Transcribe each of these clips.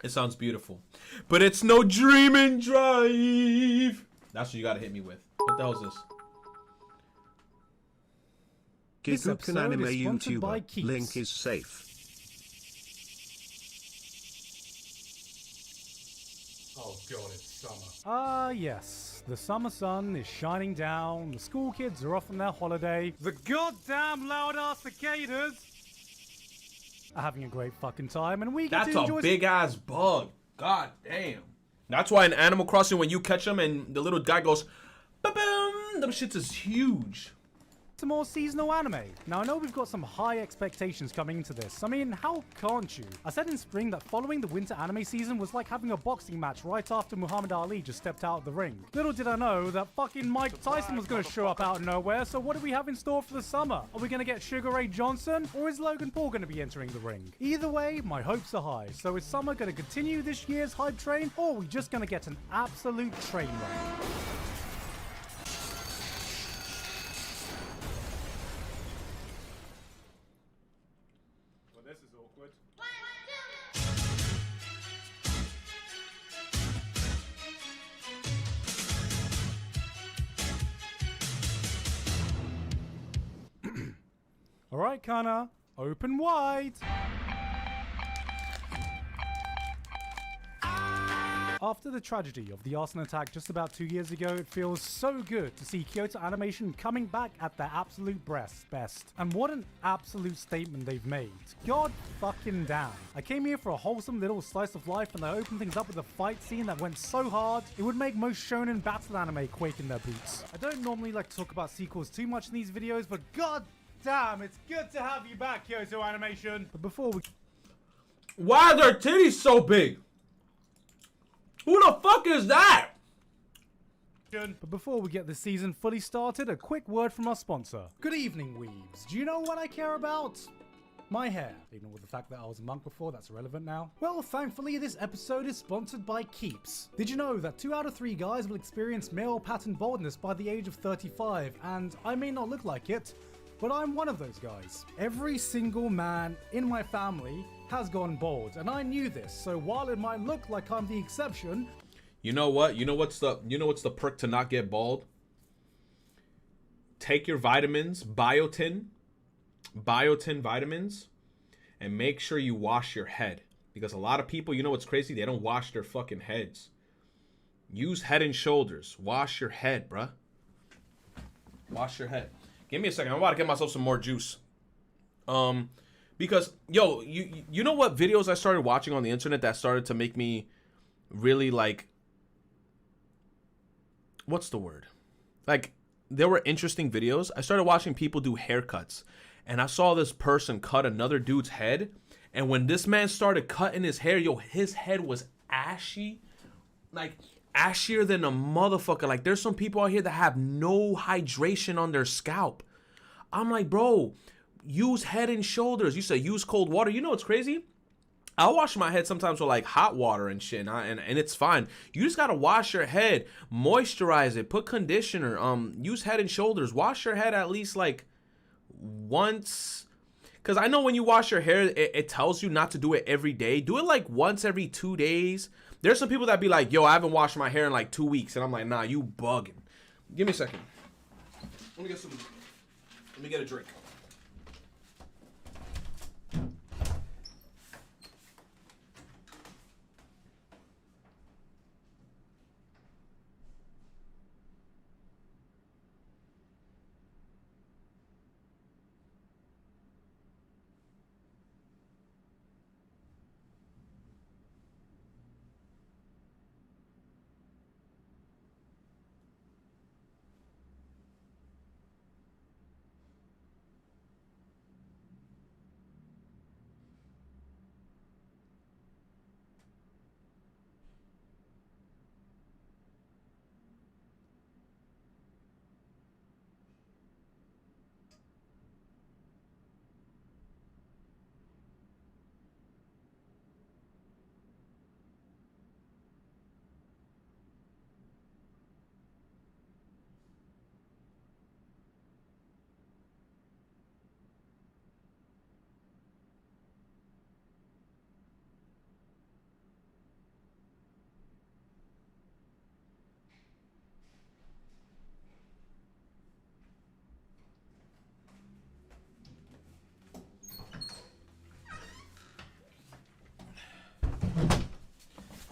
It sounds beautiful. But it's no dream and drive. That's what you gotta hit me with. What the hell is this? Gigguk Anime YouTuber. Link is safe. Oh god, it's summer. Yes. The summer sun is shining down, the school kids are off on their holiday, the goddamn loud-ass cicadas are having a great fucking time, and we get That's to enjoy... a big-ass bug. God damn. That's why in Animal Crossing, when you catch them and the little guy goes, ba-boom, them shits is huge. some more seasonal anime. Now I know we've got some high expectations coming into this. I mean, how can't you? I said in spring that following the winter anime season was like having a boxing match right after Muhammad Ali just stepped out of the ring. Little did I know that fucking Mike Tyson was gonna show up out of nowhere, so what do we have in store for the summer? Are we gonna get Sugar Ray Johnson, or is Logan Paul gonna be entering the ring? Either way, my hopes are high. So is summer gonna continue this year's hype train, or are we just gonna get an absolute train wreck? Alright, Kana, open wide. After the tragedy of the arson attack just about 2 years ago, it feels so good to see Kyoto Animation coming back at their absolute best. And what an absolute statement they've made. God fucking damn. I came here for a wholesome little slice of life, and they opened things up with a fight scene that went so hard, it would make most shonen battle anime quake in their boots. I don't normally like to talk about sequels too much in these videos, but god damn, it's good to have you back, Kyoto Animation. But before we... Why are their titties so big? Who the fuck is that? But before we get this season fully started, a quick word from our sponsor. Good evening, weebs. Do you know what I care about? My hair. Even with the fact that I was a monk before, that's irrelevant now. Well, thankfully, this episode is sponsored by Keeps. Did you know that 2 out of 3 guys will experience male pattern baldness by the age of 35? And I may not look like it, but I'm one of those guys. Every single man in my family has gone bald, and I knew this, so while it might look like I'm the exception... You know what? You know what's the perk to not get bald? Take your vitamins, biotin vitamins, and make sure you wash your head. Because a lot of people, you know what's crazy? They don't wash their fucking heads. Use Head and Shoulders. Wash your head, bruh. Wash your head. Give me a second. I'm about to get myself some more juice. Because, yo, you know what videos I started watching on the internet that started to make me really, like, what's the word? Like, there were interesting videos. I started watching people do haircuts. And I saw this person cut another dude's head. And when this man started cutting his hair, yo, his head was ashy. Like, ashier than a motherfucker. Like, there's some people out here that have no hydration on their scalp. I'm like, bro, use Head and Shoulders. You say use cold water. You know what's crazy? I wash my head sometimes with like hot water and shit, and it's fine. You just gotta wash your head, moisturize it, put conditioner. Use Head and Shoulders. Wash your head at least like once. Cause I know when you wash your hair, it tells you not to do it every day. Do it like once every 2 days. There's some people that be like, yo, I haven't washed my hair in like 2 weeks. And I'm like, nah, you bugging. Give me a second. Let me get a drink.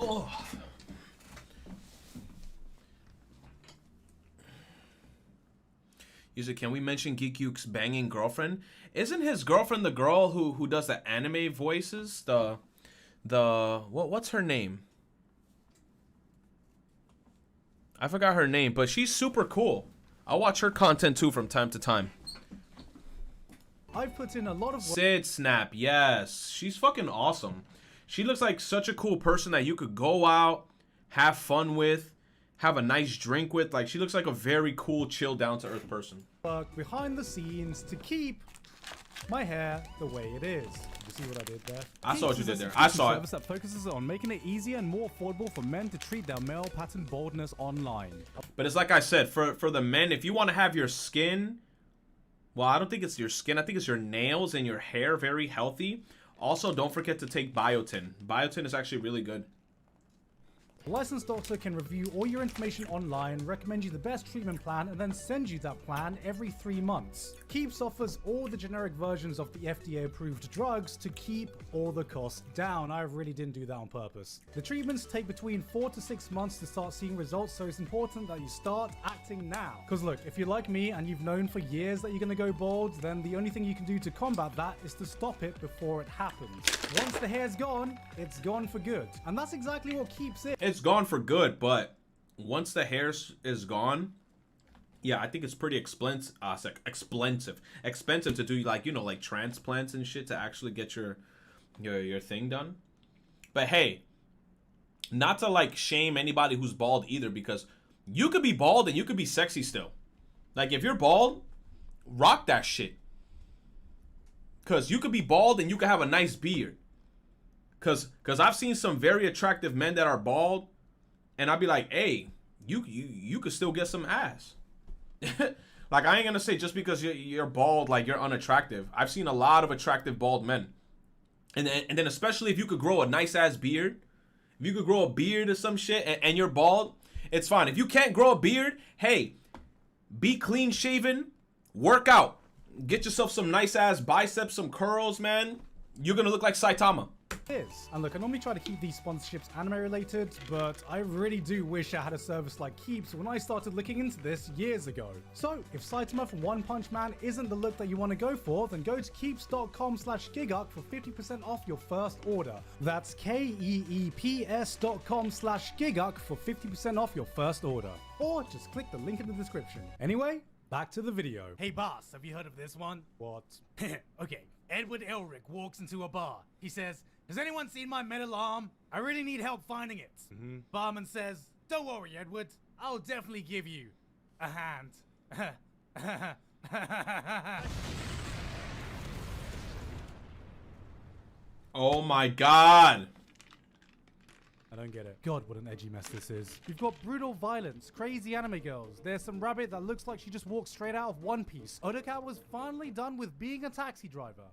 Oh. Usually, can we mention Gigguk's banging girlfriend? Isn't his girlfriend the girl who does the anime voices? What's her name? I forgot her name, but she's super cool. I watch her content too from time to time. I've put in a lot of Sid Snap, yes. She's fucking awesome. She looks like such a cool person that you could go out, have fun with, have a nice drink with. Like, she looks like a very cool, chill, down-to-earth person. work behind the scenes to keep my hair the way it is. You see what I did there? I saw what you did there. I saw it. Service that focuses on making it easier and more affordable for men to treat their male pattern baldness online. But it's like I said, for the men, if you want to have your skin, well, I don't think it's your skin. I think it's your nails and your hair very healthy. Also, don't forget to take biotin. Biotin is actually really good. A licensed doctor can review all your information online, recommend you the best treatment plan, and then send you that plan every 3 months. Keeps offers all the generic versions of the FDA-approved drugs to keep all the costs down. I really didn't do that on purpose. The treatments take between 4 to 6 months to start seeing results, so it's important that you start acting now. Because look, if you're like me and you've known for years that you're gonna go bald, then the only thing you can do to combat that is to stop it before it happens. Once the hair's gone, it's gone for good. And that's exactly what keeps it. It's gone for good, but once the hair is gone, yeah, I think it's pretty expensive to do, like, you know, like transplants and shit to actually get your thing done. But hey, not to like shame anybody who's bald either, because you could be bald and you could be sexy still. Like, if you're bald, rock that shit. Cause you could be bald and you could have a nice beard. Cause I've seen some very attractive men that are bald, and I'd be like, hey, you could still get some ass. Like, I ain't gonna say just because you're bald, like, you're unattractive. I've seen a lot of attractive bald men. And then especially if you could grow a nice ass beard, if you could grow a beard or some shit and you're bald, it's fine. If you can't grow a beard, hey, be clean shaven, work out, get yourself some nice ass biceps, some curls, man. You're gonna look like Saitama. And look, I normally try to keep these sponsorships anime related, but I really do wish I had a service like Keeps when I started looking into this years ago. So if Saitama from One Punch Man isn't the look that you want to go for, then go to keeps.com/Gigguk for 50% off your first order. That's KEEPS.com/Gigguk for 50% off your first order. Or just click the link in the description. Anyway, back to the video. Hey boss, have you heard of this one? What? Okay, Edward Elric walks into a bar. He says, has anyone seen my metal arm? I really need help finding it. Barman says, don't worry, Edward. I'll definitely give you a hand. Oh my god. I don't get it. God, what an edgy mess this is. You've got brutal violence, crazy anime girls. There's some rabbit that looks like she just walked straight out of One Piece. Odoka was finally done with being a taxi driver.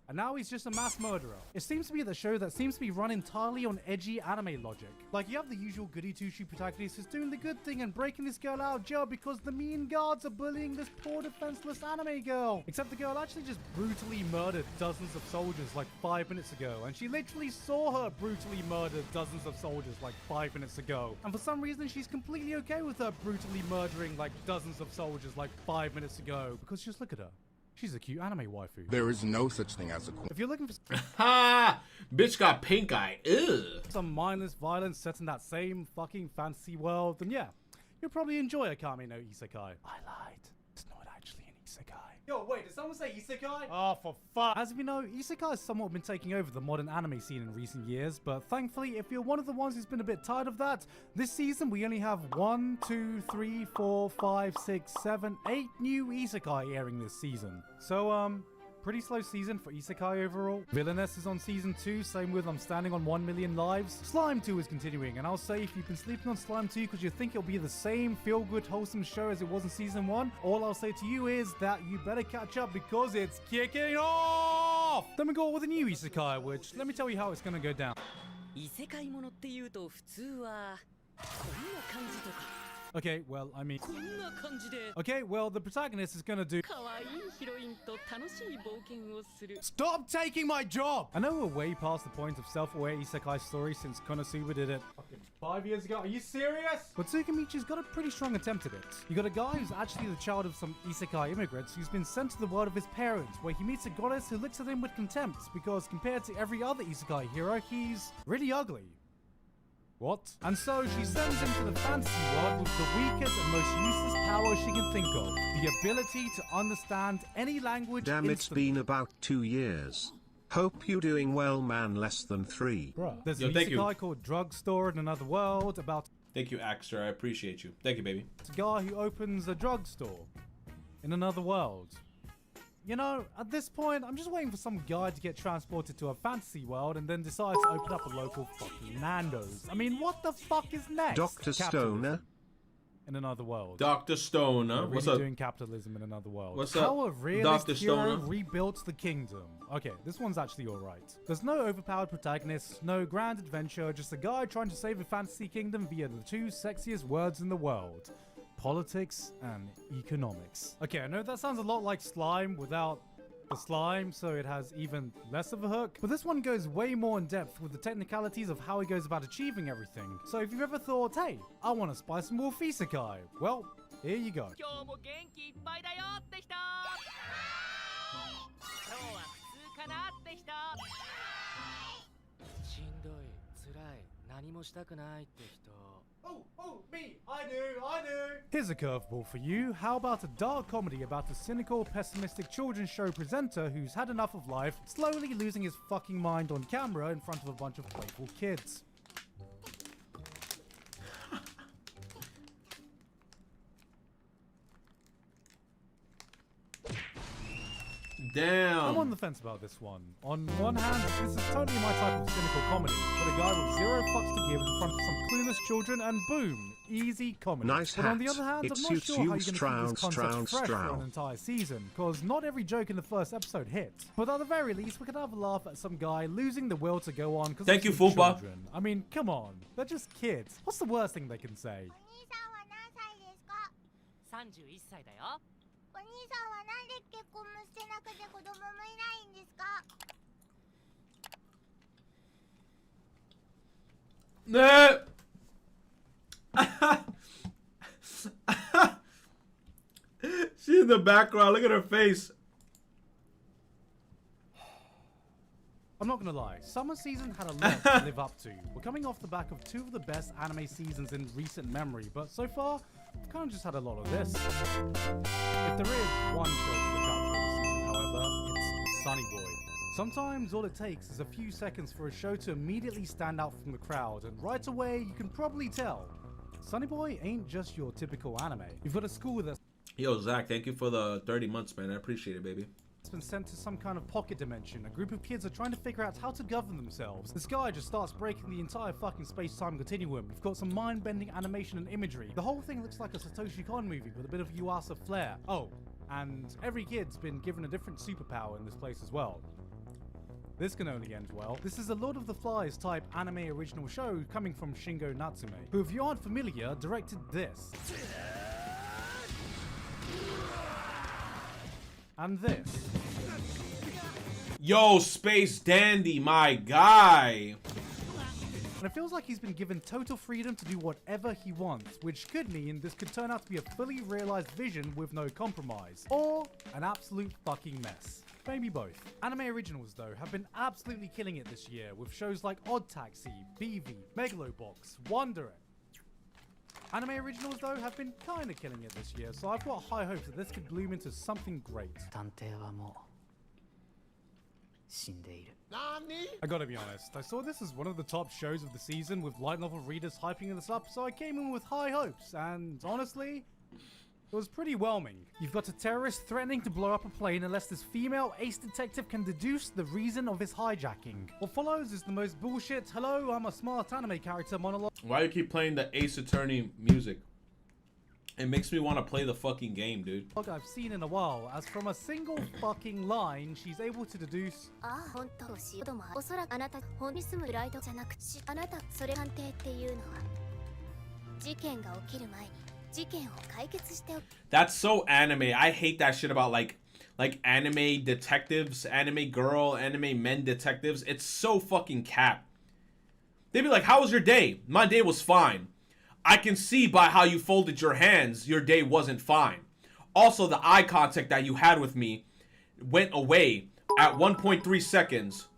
And now he's just a mass murderer. It seems to be the show that seems to be run entirely on edgy anime logic. Like, you have the usual goody two-shoe protagonist who's doing the good thing and breaking this girl out of jail because the mean guards are bullying this poor defenseless anime girl. Except the girl actually just brutally murdered dozens of soldiers like 5 minutes ago. And she literally saw her brutally murder dozens of soldiers like 5 minutes ago. And for some reason, she's completely okay with her brutally murdering like dozens of soldiers like 5 minutes ago. Because just look at her. She's a cute anime waifu. There is no such thing as a queen. If you're looking for Ha! Bitch got pink eye. Ugh. some mindless violence set in that same fucking fantasy world, then yeah, you'll probably enjoy Akame no Isekai. I lied. It's not actually an Isekai. Yo, wait, did someone say Isekai? Oh, for fuck. As we know, Isekai has somewhat been taking over the modern anime scene in recent years, but thankfully, if you're one of the ones who's been a bit tired of that, this season we only have 1, 2, 3, 4, 5, 6, 7, 8 new Isekai airing this season. So, pretty slow season for Isekai overall. Villainess is on season 2, same with I'm Standing on 1 Million Lives. Slime 2 is continuing, and I'll say if you've been sleeping on Slime 2 because you think it'll be the same feel-good, wholesome show as it was in season 1, all I'll say to you is that you better catch up because it's kicking off! Then we go with a new Isekai, which, let me tell you how it's gonna go down. 異世界ものっていうと普通はこんな感じとか Okay, well, I mean... Okay, well, the protagonist is gonna do... Stop taking my job! I know we're way past the point of self-aware isekai stories since Konosuba did it fucking 5 years ago. Are you serious? But Tsukimichi's got a pretty strong attempt at it. You got a guy who's actually the child of some isekai immigrants who's been sent to the world of his parents, where he meets a goddess who looks at him with contempt because compared to every other isekai hero, he's really ugly. What? And so she sends him to the fantasy world with the weakest and most useless power she can think of. The ability to understand any language Damn, it's instantly. been about 2 years. Hope you doing well, man. Less than 3. Bruh. There's Yo, an thank you. isekai called Drugstore in Another World about Thank you, Axter. I appreciate you. Thank you, baby. a guy who opens a drugstore in another world. You know, at this point, I'm just waiting for some guy to get transported to a fantasy world and then decides to open up a local fucking Nando's. I mean, what the fuck is next? Dr. Capitalism Stoner? in another world. Dr. Stone, They're huh? really What's up? doing capitalism in another world. What's How up, a realist Dr. hero Stoner? rebuilt the kingdom. Okay, this one's actually alright. There's no overpowered protagonist, no grand adventure, just a guy trying to save a fantasy kingdom via the 2 sexiest words in the world. Politics and economics. Okay, I know that sounds a lot like Slime without the slime, so it has even less of a hook. But this one goes way more in depth with the technicalities of how he goes about achieving everything. So if you've ever thought, hey, I want to spice some more isekai, well, here you go. 今日も元気いっぱいだよって人今日は普通かなって人しんどい辛い何もしたくないって人 Oh, me! I do! Here's a curveball for you. How about a dark comedy about a cynical, pessimistic children's show presenter who's had enough of life, slowly losing his fucking mind on camera in front of a bunch of playful kids? Damn. I'm on the fence about this one. On one hand, this is totally my type of cynical comedy, but a guy with 0 fucks to give in front of some clueless children and boom, easy comedy. Nice But on the hat. other hand, It I'm not suits sure how you, you're going to keep this concept fresh for an Stroud. entire season, because not every joke in the first episode hit. But at the very least, we could have a laugh at some guy losing the will to go on because Thank you, Fupa. children. I mean, come on, they're just kids. What's the worst thing they can say? 31歳だよお兄さんはなんで結婚もしてなくて子供もいないんですか She in the background. Look at her face. I'm not gonna lie, summer season had a lot to live up to. We're coming off the back of 2 of the best anime seasons in recent memory, but so far, we've kind of just had a lot of this. If there is one show to look out for this season, however, it's Sunny Boy. Sometimes all it takes is a few seconds for a show to immediately stand out from the crowd, and right away you can probably tell. Sunny Boy ain't just your typical anime. You've got a school that's Yo, Zach, thank you for the 30 months, man. I appreciate it, baby. been sent to some kind of pocket dimension. A group of kids are trying to figure out how to govern themselves. This guy just starts breaking the entire fucking space-time continuum. You've got some mind-bending animation and imagery. The whole thing looks like a Satoshi Kon movie with a bit of Yuasa flair. Oh, and every kid's been given a different superpower in this place as well. This can only end well. This is a Lord of the Flies type anime original show coming from Shingo Natsume, who, if you aren't familiar, directed this. And this. Yo, Space Dandy, my guy. And it feels like he's been given total freedom to do whatever he wants, which could mean this could turn out to be a fully realized vision with no compromise. Or an absolute fucking mess. Maybe both. Anime originals, though, have been absolutely killing it this year, with shows like Odd Taxi, BV, Megalobox, Wonder It. Anime originals, though, have been kinda killing it this year, so I've got high hopes that this could bloom into something great. 探偵はもう死んでいる I gotta be honest, I saw this as one of the top shows of the season with light novel readers hyping this up, so I came in with high hopes, and honestly, it was pretty whelming. You've got a terrorist threatening to blow up a plane unless this female ace detective can deduce the reason of his hijacking. What follows is the most bullshit, hello, I'm a smart anime character monologue. Why you keep playing the Ace Attorney music? It makes me want to play the fucking game, dude. I've seen in a while, as from a single fucking line, she's able to deduce ああ、本当しようともおそらくあなた本に住むライトじゃなくしあなたそれ判定っていうのは事件が起きる前に事件を解決しておく。 That's so anime. I hate that shit about like anime detectives, anime girl, anime men detectives. It's so fucking cap. They'd be like, "How was your day?" "My day was fine. I can see by how you folded your hands, your day wasn't fine. Also, the eye contact that you had with me went away at 1.3 seconds."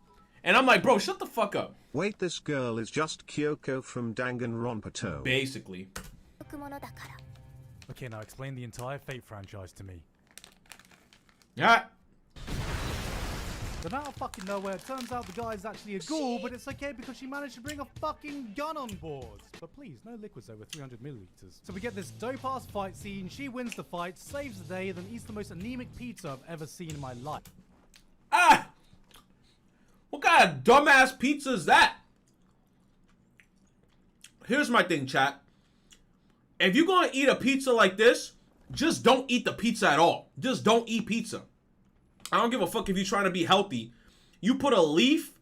And I'm like, bro, shut the fuck up. Wait, this girl is just Kyoko from Danganronpa. Basically. ものだから。 Okay, now explain the entire Fate franchise to me. Yeah. But out of fucking nowhere, it turns out the guy is actually a ghoul, but it's okay because she managed to bring a fucking gun on board. But please, no liquids over 300 milliliters. So we get this dope-ass fight scene, she wins the fight, saves the day, then eats the most anemic pizza I've ever seen in my life. Ah! What kind of dumbass pizza is that? Here's my thing, chat. If you're gonna eat a pizza like this, just don't eat the pizza at all. Just don't eat pizza. I don't give a fuck if you're trying to be healthy. You put a leaf,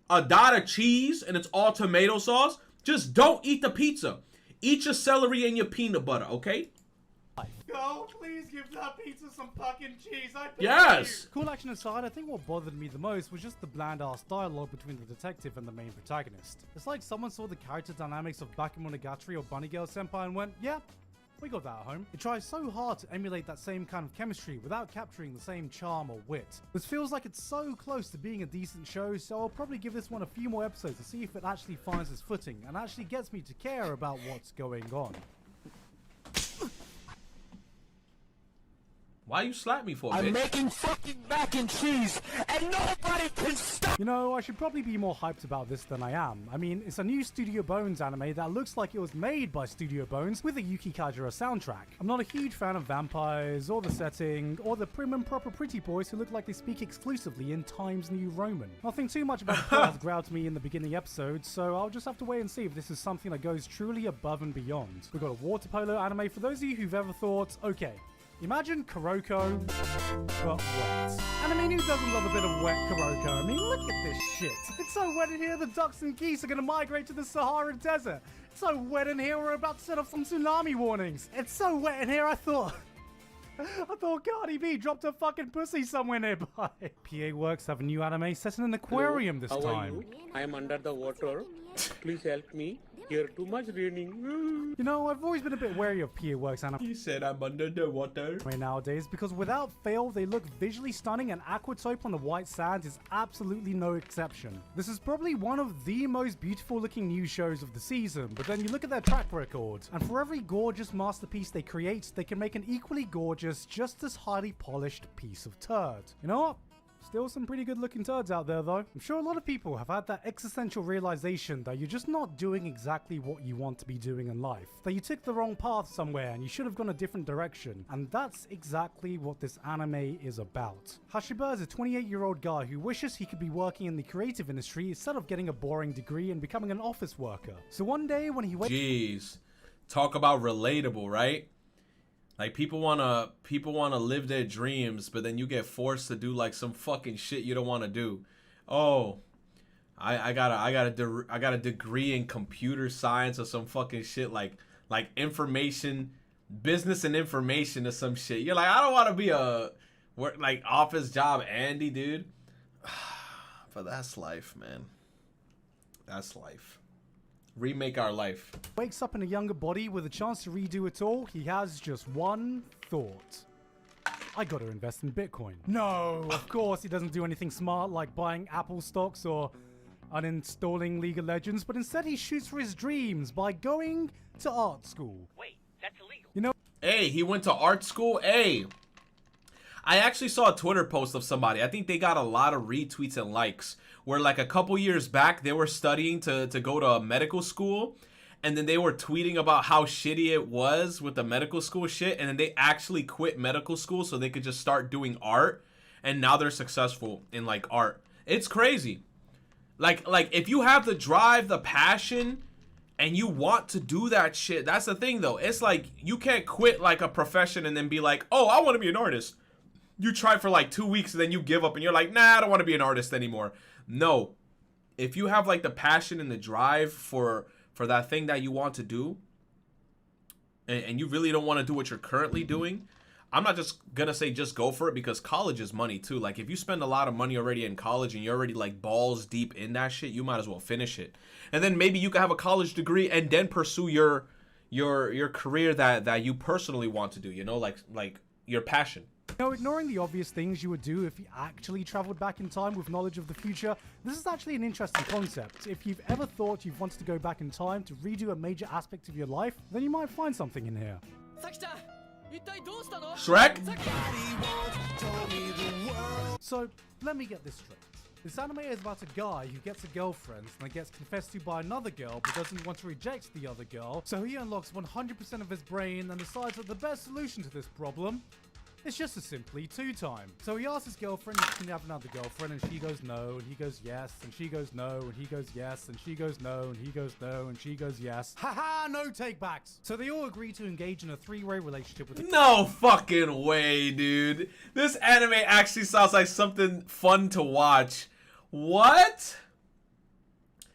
a dot of cheese, and it's all tomato sauce. Just don't eat the pizza. Eat your celery and your peanut butter, okay? Go, please give that pizza some fucking cheese. I beg Yes! Cool action aside, I think what bothered me the most was just the bland-ass dialogue between the detective and the main protagonist. It's like someone saw the character dynamics of Bakemonogatari or Bunny Girl Senpai and went, yeah, we got that at home. It tries so hard to emulate that same kind of chemistry without capturing the same charm or wit. This feels like it's so close to being a decent show, so I'll probably give this one a few more episodes to see if it actually finds its footing and actually gets me to care about what's going on. Why you slap me for, bitch? I'm making fucking mac and cheese, and nobody can stop. You know, I should probably be more hyped about this than I am. I mean, it's a new Studio Bones anime that looks like it was made by Studio Bones with a Yuki Kajira soundtrack. I'm not a huge fan of vampires, or the setting, or the prim and proper pretty boys who look like they speak exclusively in Times New Roman. Nothing too much about the plot has grabbed me in the beginning episode, so I'll just have to wait and see if this is something that goes truly above and beyond. We've got a water polo anime for those of you who've ever thought, okay, imagine Kuroko, but wet. And I mean, who doesn't love a bit of wet Kuroko? I mean, look at this shit. It's so wet in here, the ducks and geese are gonna migrate to the Sahara Desert. It's so wet in here, we're about to set off some tsunami warnings. It's so wet in here, I thought Cardi B dropped her fucking pussy somewhere nearby. PA Works have a new anime set in an aquarium this time. I am under the water. Please help me. Here too much raining. You know, I've always been a bit wary of PA Works anime. He said I'm under the water. Nowadays, because without fail, they look visually stunning and Aquatope on the white sand is absolutely no exception. This is probably one of the most beautiful looking new shows of the season, but then you look at their track record, and for every gorgeous masterpiece they create, they can make an equally gorgeous, just as highly polished piece of turd. You know what? Still some pretty good looking turds out there though. I'm sure a lot of people have had that existential realization that you're just not doing exactly what you want to be doing in life. That you took the wrong path somewhere and you should have gone a different direction. And that's exactly what this anime is about. Hashiba is a 28-year-old guy who wishes he could be working in the creative industry instead of getting a boring degree and becoming an office worker. So one day when he wakes... Jeez. Talk about relatable, right? Like people wanna live their dreams, but then you get forced to do like some fucking shit you don't want to do. Oh, I got a degree in computer science or some fucking shit like information, business and information or some shit. You're like, I don't want to be a like office job Andy, dude. But that's life, man. That's life. Remake our life. Wakes up in a younger body with a chance to redo it all, he has just one thought. I gotta invest in Bitcoin. No, of course he doesn't do anything smart like buying Apple stocks or uninstalling League of Legends, but instead he shoots for his dreams by going to art school. Wait, that's illegal. You know, Hey, he went to art school? Hey. I actually saw a Twitter post of somebody. I think they got a lot of retweets and likes. Where like a couple years back, they were studying to go to medical school. And then they were tweeting about how shitty it was with the medical school shit. And then they actually quit medical school so they could just start doing art. And now they're successful in like art. It's crazy. Like if you have the drive, the passion, and you want to do that shit. That's the thing though. It's like you can't quit like a profession and then be like, oh, I want to be an artist. You try for like 2 weeks and then you give up and you're like, nah, I don't want to be an artist anymore. No. If you have like the passion and the drive for that thing that you want to do, and you really don't want to do what you're currently doing, I'm not just gonna say just go for it, because college is money too. Like if you spend a lot of money already in college and you're already like balls deep in that shit, you might as well finish it. And then maybe you can have a college degree and then pursue your career that you personally want to do, you know, like your passion. Now, ignoring the obvious things you would do if you actually traveled back in time with knowledge of the future, this is actually an interesting concept. If you've ever thought you've wanted to go back in time to redo a major aspect of your life, then you might find something in here. Shrek? So, let me get this straight. This anime is about a guy who gets a girlfriend and then gets confessed to by another girl but doesn't want to reject the other girl, so he unlocks 100% of his brain and decides that the best solution to this problem is just to simply two-time. So he asks his girlfriend if he can have another girlfriend, and she goes no, and he goes yes, and she goes no, and he goes yes, and she goes no, and he goes no, and she goes yes. Haha, no take-backs! So they all agree to engage in a three-way relationship with the— No fucking way, dude. This anime actually sounds like something fun to watch. What?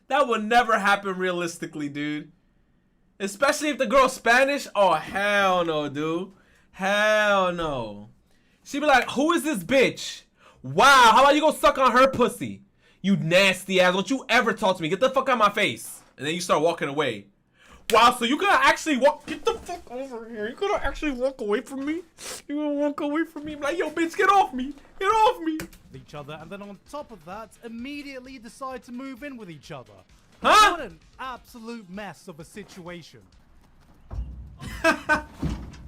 That would never happen realistically, dude. Especially if the girl's Spanish. Oh, hell no, dude. Hell no. She'd be like, who is this bitch? Wow, how about you go suck on her pussy? You nasty ass. Don't you ever talk to me. Get the fuck out of my face. And then you start walking away. Wow, so you gonna actually walk— get the fuck over here. You gonna actually walk away from me? You gonna walk away from me? I'm like, yo, bitch, get off me. Get off me. each other, and then on top of that, immediately decide to move in with each other. Huh? What an absolute mess of a situation.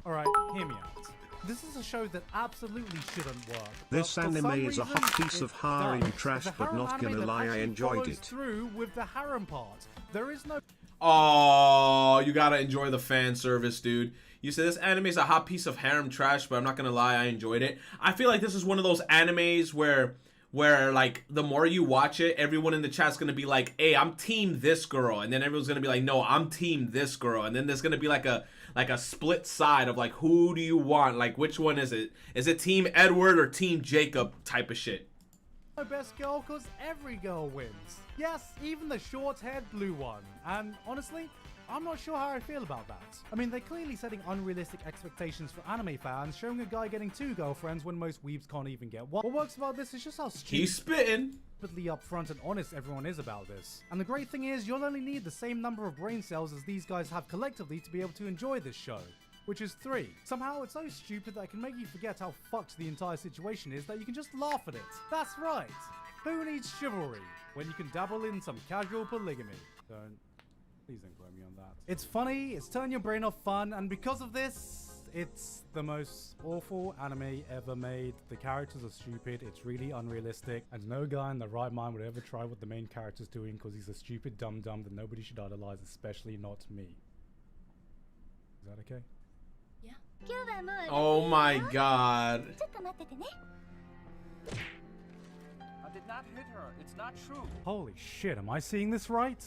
Alright, hear me out. This is a show that absolutely shouldn't work. This but for anime some is a reason, hot piece of it harem does. trash, It's a but harem not anime gonna that lie, I actually enjoyed follows it. through with the harem part. There is no— Oh, you gotta enjoy the fan service, dude. You said this anime is a hot piece of harem trash, but I'm not gonna lie, I enjoyed it. I feel like this is one of those animes where like the more you watch it, everyone in the chat's gonna be like, hey, I'm team this girl, and then everyone's gonna be like, no, I'm team this girl, and then there's gonna be like a split side of like, who do you want? Like, which one is it? Is it team Edward or team Jacob type of shit? best girl because every girl wins. Yes, even the short-haired blue one. And honestly, I'm not sure how I feel about that. I mean, they're clearly setting unrealistic expectations for anime fans, showing a guy getting 2 girlfriends when most weebs can't even get one. What works about this is just how He's spitting. stupidly upfront and honest everyone is about this. And the great thing is, you'll only need the same number of brain cells as these guys have collectively to be able to enjoy this show, which is 3. Somehow it's so stupid that it can make you forget how fucked the entire situation is that you can just laugh at it. That's right. Who needs chivalry when you can dabble in some casual polygamy? Please don't quote me on that. It's funny, it's turning your brain off fun, and because of this, it's the most awful anime ever made. The characters are stupid, it's really unrealistic, and no guy in their right mind would ever try what the main character's doing because he's a stupid dum-dum that nobody should idolize, especially not me. Is that okay? Oh my god. I did not hit her. It's not true. Holy shit, am I seeing this right?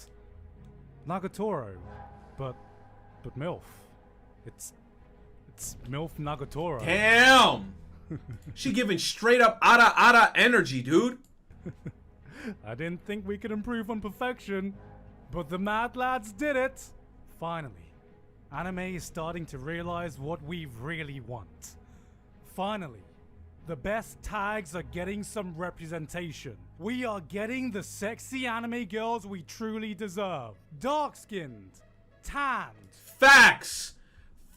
Nagatoro, but MILF. It's MILF Nagatoro. Damn. She giving straight up ara energy, dude. I didn't think we could improve on perfection, but the Mad Lads did it. Finally, anime is starting to realize what we really want. Finally, the best tags are getting some representation. We are getting the sexy anime girls we truly deserve. Dark-skinned, tanned. Facts.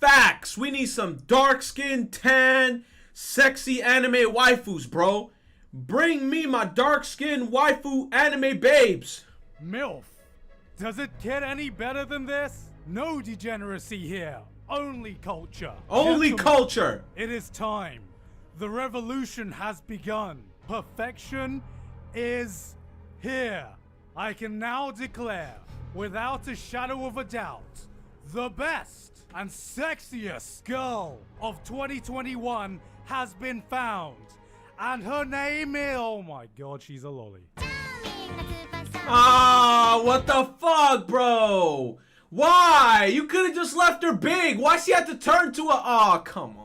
Facts. We need some dark-skinned, tan, sexy anime waifus, bro. Bring me my dark-skinned waifu anime babes. MILF. Does it get any better than this? No degeneracy here. Only culture. Only Gentlemen, culture. It is time. The revolution has begun. Perfection is here. I can now declare, without a shadow of a doubt, the best and sexiest girl of 2021 has been found. And her name is— oh my god, she's a lolly. Ah, what the fuck, bro? Why? You could have just left her big. Why she had to turn to a— oh, come on.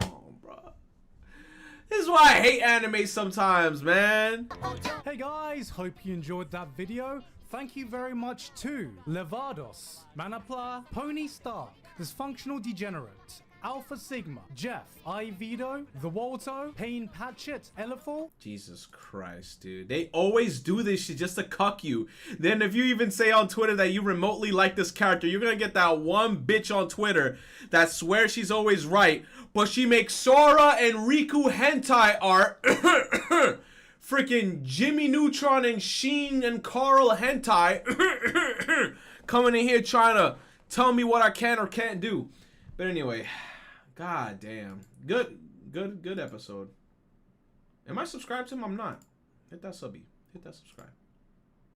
This is why I hate anime sometimes, man. Hey guys, hope you enjoyed that video. Thank you very much to Levados, Manapla, Pony Stark, Dysfunctional Degenerate, Alpha Sigma, Jeff, Ivido, The Walto, Payne Patchett, Elefol. Jesus Christ, dude. They always do this shit just to cuck you. Then if you even say on Twitter that you remotely like this character, you're gonna get that one bitch on Twitter that swears she's always right, but she makes Sora and Riku hentai art. Freaking Jimmy Neutron and Sheen and Carl hentai. Coming in here trying to tell me what I can or can't do. But anyway, god damn. Good episode. Am I subscribed to him? I'm not. Hit that subby. Hit that subscribe.